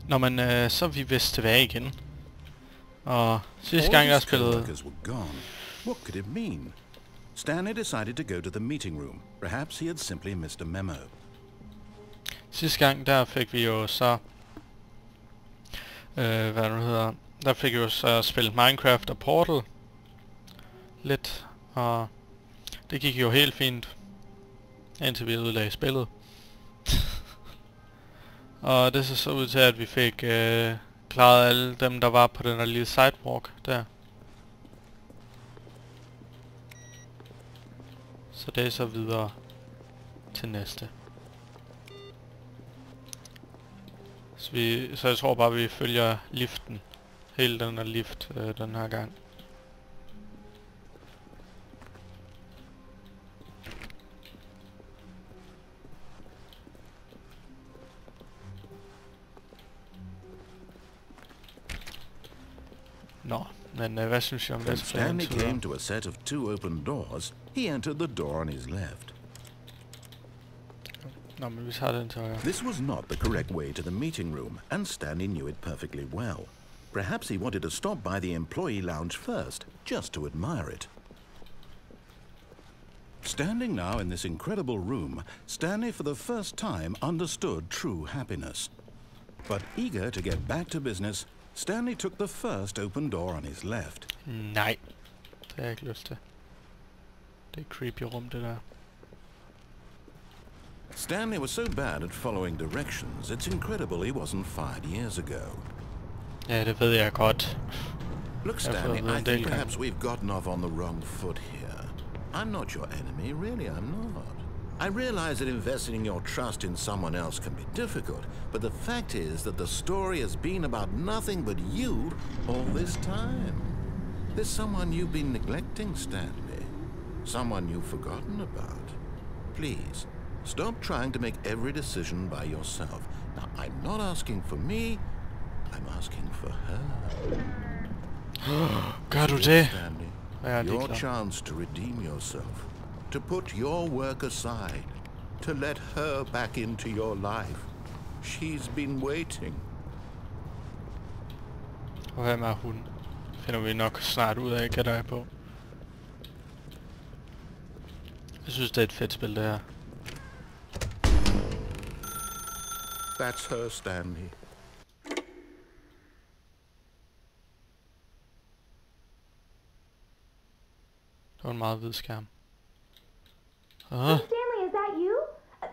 Nå, men så er vi vist tilbage igen. Og sidste gang jeg spillede... What could it mean? Stanley decided to go to the meeting room. Perhaps he had simply missed a memo. Sidste gang, der fik vi jo så... hvad det hedder... Der fik vi jo så spillet Minecraft og Portal. Lidt. Og... Det gik jo helt fint. Indtil vi udlagde spillet. Og det så ud til, at vi fik klaret alle dem, der var på den der lille sidewalk der. Så det er så videre til næste. Så jeg tror bare, vi følger liften. Hele den der lift den her gang. Nå, men hvad synes jeg om det? Stanley came to a set of 2 open doors. He entered the door on his left. Nå, men vi tager den til højre. This was not the correct way to the meeting room, and Stanley knew it perfectly well. Perhaps he wanted to stop by the employee lounge first, just to admire it. Standing now in this incredible room, Stanley for the first time understood true happiness. But eager to get back to business, Stanley took the first open door on his left. Nej, det har jeg ikke lyst til. Det er et creepy rum, det der. Stanley was so bad at following directions, it's incredible he wasn't fired years ago. Ja, det ved jeg godt. Look, Stanley, I think perhaps we've gotten off on the wrong foot here. I'm not your enemy, really, I'm not. I realize that investing your trust in someone else can be difficult, but the fact is that the story has been about nothing but you all this time. There's someone you've been neglecting, Stanley. Someone you've forgotten about. Please, stop trying to make every decision by yourself. Now, I'm not asking for me, I'm asking for her. Gør du det? Stanley, your chance to redeem yourself. To put your work aside, to let her back into your life. She's been waiting. Og hvem er hun? Finder vi nok snart ud af, gætter jeg på. Jeg synes, det er et fedt spil, det her. That's her, Stanley. Det var en meget hvid skærm. Stanley, is that you?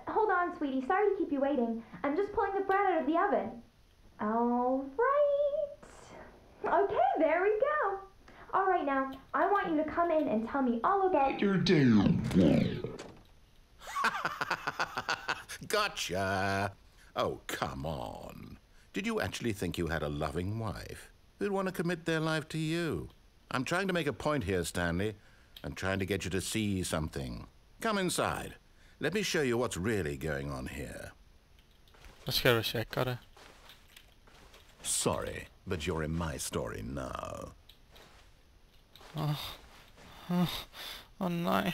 Hold on, sweetie. Sorry to keep you waiting. I'm just pulling the bread out of the oven. All right. Okay, there we go. All right, now, I want you to come in and tell me all about your day. Gotcha. Oh, come on. Did you actually think you had a loving wife who'd want to commit their life to you? I'm trying to make a point here, Stanley. I'm trying to get you to see something. Come inside. Let me show you what's really going on here. Hvad skal du sige? Gør det. Sorry, but you're in my story now. Åh nej.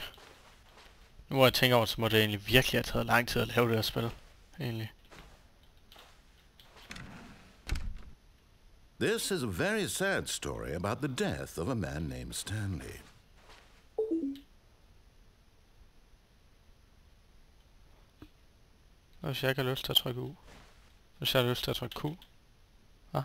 Nu hvor jeg tænker over, så må det egentlig virkelig have taget lang tid at lave det her spil. Egentlig. This is a very sad story about the death of a man named Stanley. Hvis jeg ikke har lyst til at trykke U. Hvis jeg har lyst til at trykke Q. Hvad?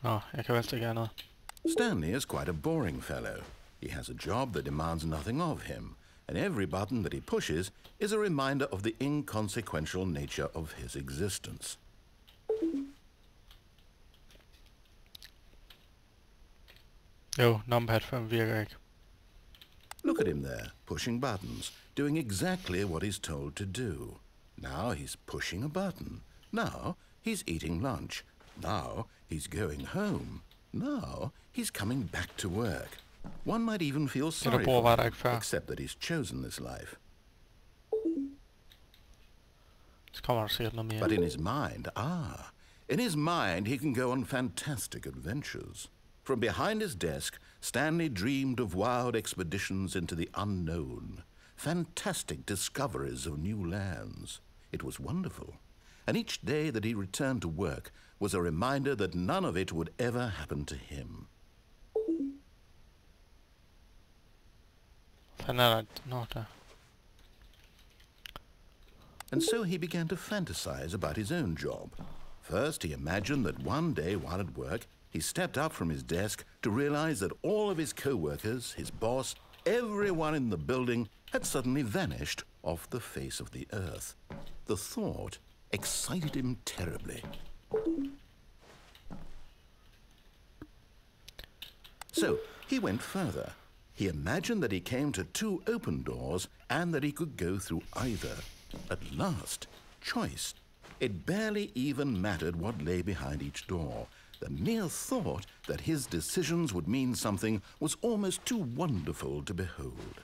Nå, jeg kan vist ikke gøre noget. Stanley is quite a boring fellow. He has a job that demands nothing of him, and every button that he pushes is a reminder of the inconsequential nature of his existence. Jo, numpad 5 virker ikke. Look at him there, pushing buttons, doing exactly what he's told to do. Now he's pushing a button. Now he's eating lunch. Now he's going home. Now he's coming back to work. One might even feel sorry for him, except that he's chosen this life. But in his mind, In his mind, he can go on fantastic adventures. From behind his desk, Stanley dreamed of wild expeditions into the unknown, fantastic discoveries of new lands. It was wonderful. And each day that he returned to work was a reminder that none of it would ever happen to him. And so he began to fantasize about his own job. First, he imagined that one day while at work, he stepped up from his desk to realize that all of his co-workers, his boss, everyone in the building had suddenly vanished off the face of the earth. The thought excited him terribly. So he went further. He imagined that he came to 2 open doors and that he could go through either. At last, choice. It barely even mattered what lay behind each door. The mere thought that his decisions would mean something was almost too wonderful to behold.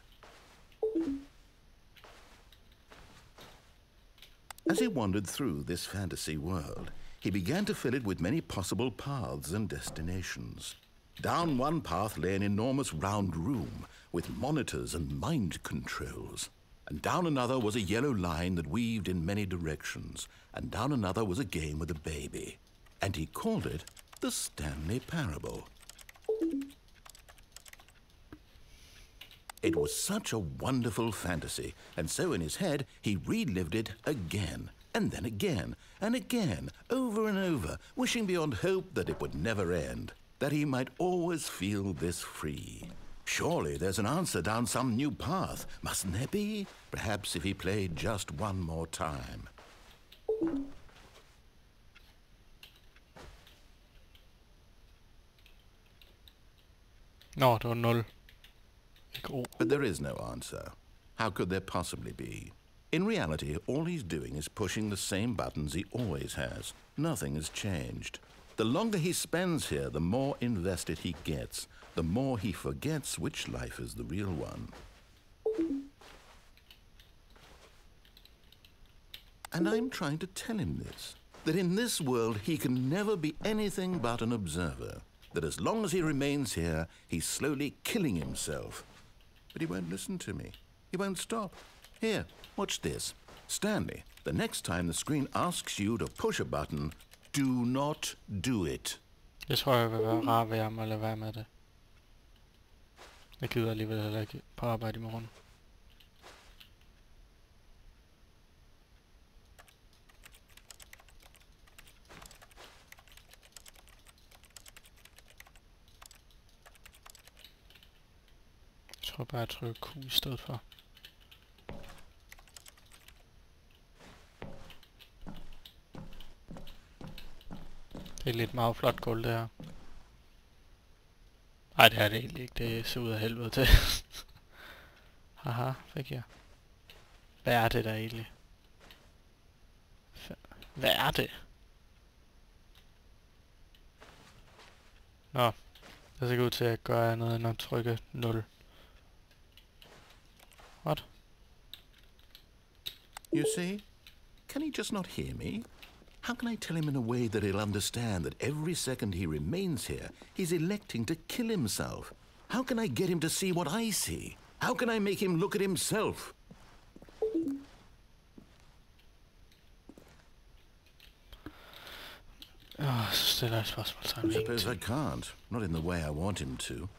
As he wandered through this fantasy world, he began to fill it with many possible paths and destinations. Down one path lay an enormous round room with monitors and mind controls. And down another was a yellow line that weaved in many directions. And down another was a game with a baby. And he called it the Stanley Parable. It was such a wonderful fantasy, and so in his head he relived it again, and then again, and again, over and over, wishing beyond hope that it would never end, that he might always feel this free. Surely there's an answer down some new path, mustn't there be? Perhaps if he played just one more time. Nå, det var 0. But there is no answer. How could there possibly be? In reality, all he's doing is pushing the same buttons he always has. Nothing has changed. The longer he spends here, the more invested he gets, the more he forgets which life is the real one. And I'm trying to tell him this, that in this world he can never be anything but an observer, that as long as he remains here, he's slowly killing himself. But he won't listen to me. He won't stop. Here, watch this. Stanley, the next time the screen asks you to push a button, do not do it. Jeg tror, jeg vil være rar ved ham og lade være med det. Jeg gider alligevel heller ikke på arbejde i morgen. Jeg tror bare, jeg trykker Q i stedet for. Det er lidt meget flot gulv, det her. Ej, det er det egentlig ikke. Det ser ud af helvede til. Haha, fik jeg. Hvad er det der egentlig? Hvad er det? Nå, det ser ikke ud til at gøre andet end at trykke 0. What? You see? Can he just not hear me? How can I tell him in a way that he'll understand that every second he remains here, he's electing to kill himself? How can I get him to see what I see? How can I make him look at himself? I suppose I can't. Not in the way I want him to.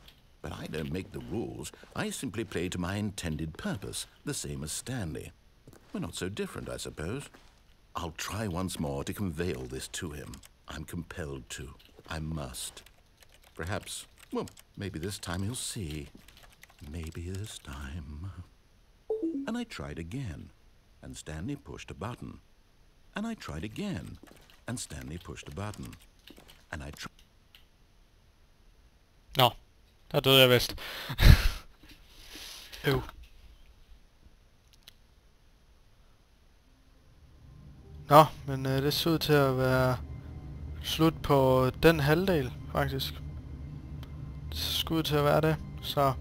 But I don't make the rules. I simply play to my intended purpose, the same as Stanley. We're not so different, I suppose. I'll try once more to convey all this to him. I'm compelled to. I must. Perhaps, well, maybe this time he'll see. Maybe this time. And I tried again, and Stanley pushed a button. And I tried again, and Stanley pushed a button. And I tried... Nå, der døde jeg vist. Nå, men det ser ud til at være slut på den halvdel, faktisk. Det ser ud til at være det. Så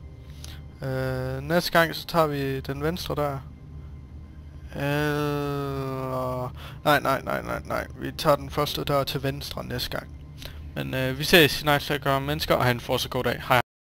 næste gang så tager vi den venstre der. Nej. Vi tager den første dør til venstre næste gang. Men vi ses i Night Mennesker, og han får så god dag. Hej.